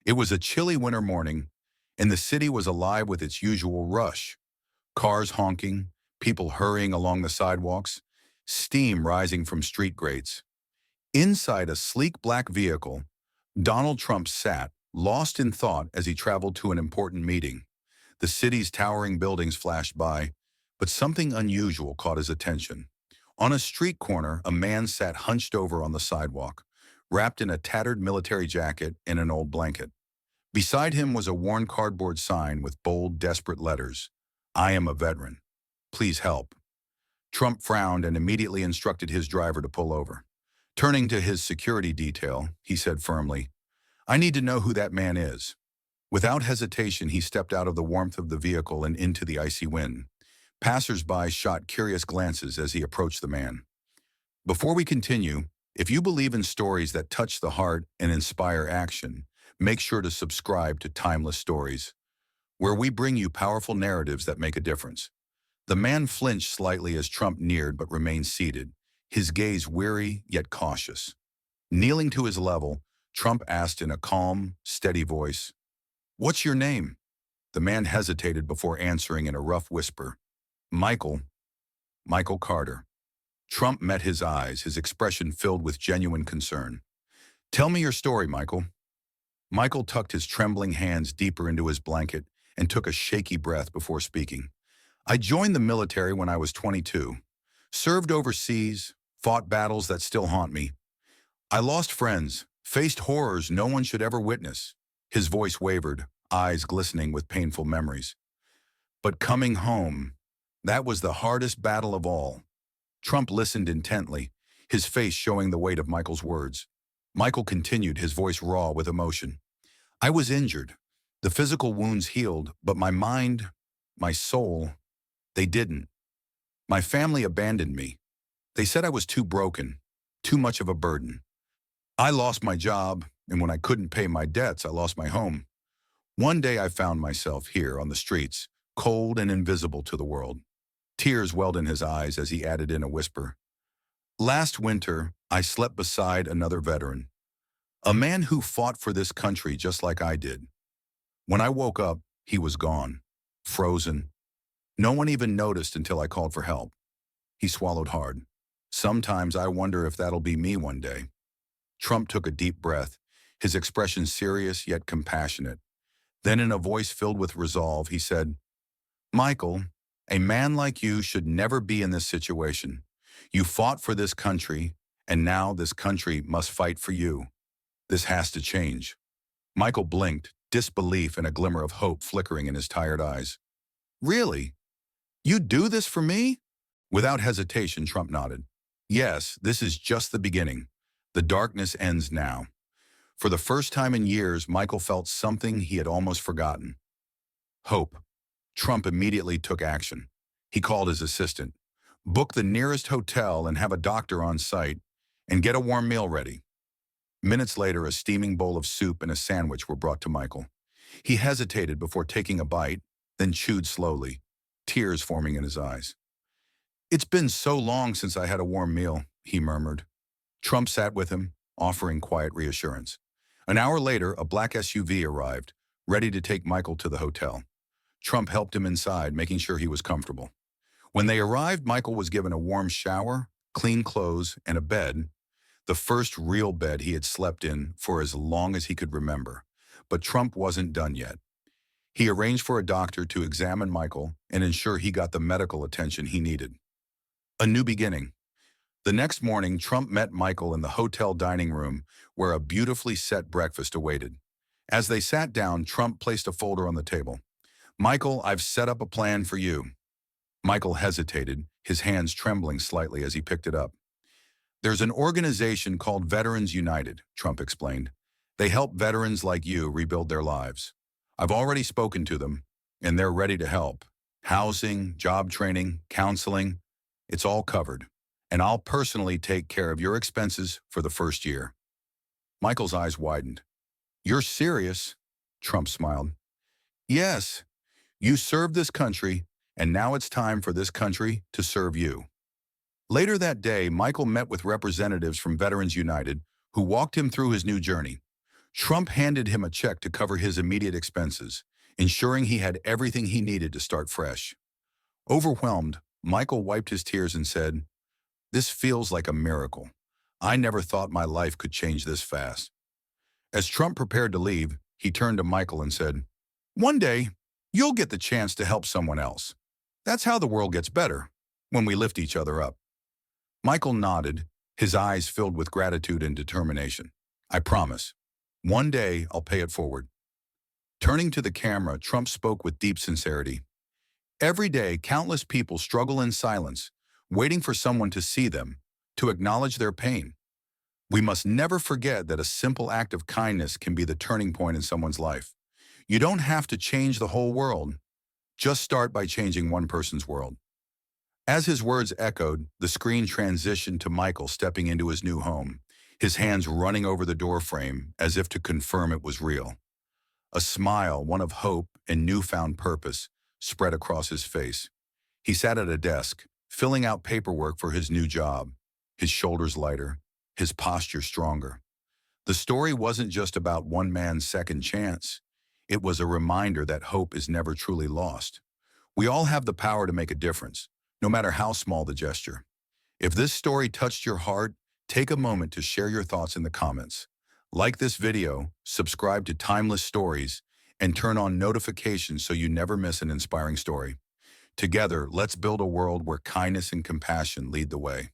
It was a chilly winter morning, and the city was alive with its usual rush. Cars honking, people hurrying along the sidewalks, steam rising from street grates. Inside a sleek black vehicle, Donald Trump sat, lost in thought as he traveled to an important meeting. The city's towering buildings flashed by, but something unusual caught his attention. On a street corner, a man sat hunched over on the sidewalk, wrapped in a tattered military jacket and an old blanket. Beside him was a worn cardboard sign with bold, desperate letters. "I am a veteran. Please help." Trump frowned and immediately instructed his driver to pull over. Turning to his security detail, he said firmly, "I need to know who that man is." Without hesitation, he stepped out of the warmth of the vehicle and into the icy wind. Passers-by shot curious glances as he approached the man. Before we continue, if you believe in stories that touch the heart and inspire action, make sure to subscribe to Timeless Stories, where we bring you powerful narratives that make a difference. The man flinched slightly as Trump neared but remained seated, his gaze weary yet cautious. Kneeling to his level, Trump asked in a calm, steady voice, "What's your name?" The man hesitated before answering in a rough whisper, "Michael. Michael Carter." Trump met his eyes, his expression filled with genuine concern. "Tell me your story, Michael." Michael tucked his trembling hands deeper into his blanket and took a shaky breath before speaking. "I joined the military when I was 22, served overseas, fought battles that still haunt me. I lost friends, faced horrors no one should ever witness." His voice wavered, eyes glistening with painful memories. "But coming home, that was the hardest battle of all." Trump listened intently, his face showing the weight of Michael's words. Michael continued, his voice raw with emotion. "I was injured. The physical wounds healed, but my mind, my soul, they didn't. My family abandoned me. They said I was too broken, too much of a burden. I lost my job, and when I couldn't pay my debts, I lost my home. One day I found myself here on the streets, cold and invisible to the world." Tears welled in his eyes as he added in a whisper, "Last winter, I slept beside another veteran, a man who fought for this country just like I did. When I woke up, he was gone, frozen. No one even noticed until I called for help." He swallowed hard. "Sometimes I wonder if that'll be me one day." Trump took a deep breath, his expression serious yet compassionate. Then in a voice filled with resolve, he said, "Michael, a man like you should never be in this situation. You fought for this country, and now this country must fight for you. This has to change." Michael blinked, disbelief and a glimmer of hope flickering in his tired eyes. "Really? You do this for me?" Without hesitation, Trump nodded. "Yes, this is just the beginning. The darkness ends now." For the first time in years, Michael felt something he had almost forgotten. Hope. Trump immediately took action. He called his assistant. "Book the nearest hotel and have a doctor on site, and get a warm meal ready." Minutes later, a steaming bowl of soup and a sandwich were brought to Michael. He hesitated before taking a bite, then chewed slowly, tears forming in his eyes. "It's been so long since I had a warm meal," he murmured. Trump sat with him, offering quiet reassurance. An hour later, a black SUV arrived, ready to take Michael to the hotel. Trump helped him inside, making sure he was comfortable. When they arrived, Michael was given a warm shower, clean clothes, and a bed, the first real bed he had slept in for as long as he could remember. But Trump wasn't done yet. He arranged for a doctor to examine Michael and ensure he got the medical attention he needed. A new beginning. The next morning, Trump met Michael in the hotel dining room where a beautifully set breakfast awaited. As they sat down, Trump placed a folder on the table. "Michael, I've set up a plan for you." Michael hesitated, his hands trembling slightly as he picked it up. "There's an organization called Veterans United," Trump explained. "They help veterans like you rebuild their lives. I've already spoken to them, and they're ready to help. Housing, job training, counseling, it's all covered. And I'll personally take care of your expenses for the first year." Michael's eyes widened. "You're serious?" Trump smiled. "Yes. You served this country, and now it's time for this country to serve you." Later that day, Michael met with representatives from Veterans United who walked him through his new journey. Trump handed him a check to cover his immediate expenses, ensuring he had everything he needed to start fresh. Overwhelmed, Michael wiped his tears and said, "This feels like a miracle. I never thought my life could change this fast." As Trump prepared to leave, he turned to Michael and said, "One day, you'll get the chance to help someone else. That's how the world gets better, when we lift each other up." Michael nodded, his eyes filled with gratitude and determination. "I promise. One day, I'll pay it forward." Turning to the camera, Trump spoke with deep sincerity. "Every day, countless people struggle in silence, waiting for someone to see them, to acknowledge their pain. We must never forget that a simple act of kindness can be the turning point in someone's life. You don't have to change the whole world. Just start by changing one person's world." As his words echoed, the screen transitioned to Michael stepping into his new home, his hands running over the doorframe as if to confirm it was real. A smile, one of hope and newfound purpose, spread across his face. He sat at a desk, filling out paperwork for his new job, his shoulders lighter, his posture stronger. The story wasn't just about one man's second chance. It was a reminder that hope is never truly lost. We all have the power to make a difference, no matter how small the gesture. If this story touched your heart, take a moment to share your thoughts in the comments. Like this video, subscribe to Timeless Stories, and turn on notifications so you never miss an inspiring story. Together, let's build a world where kindness and compassion lead the way.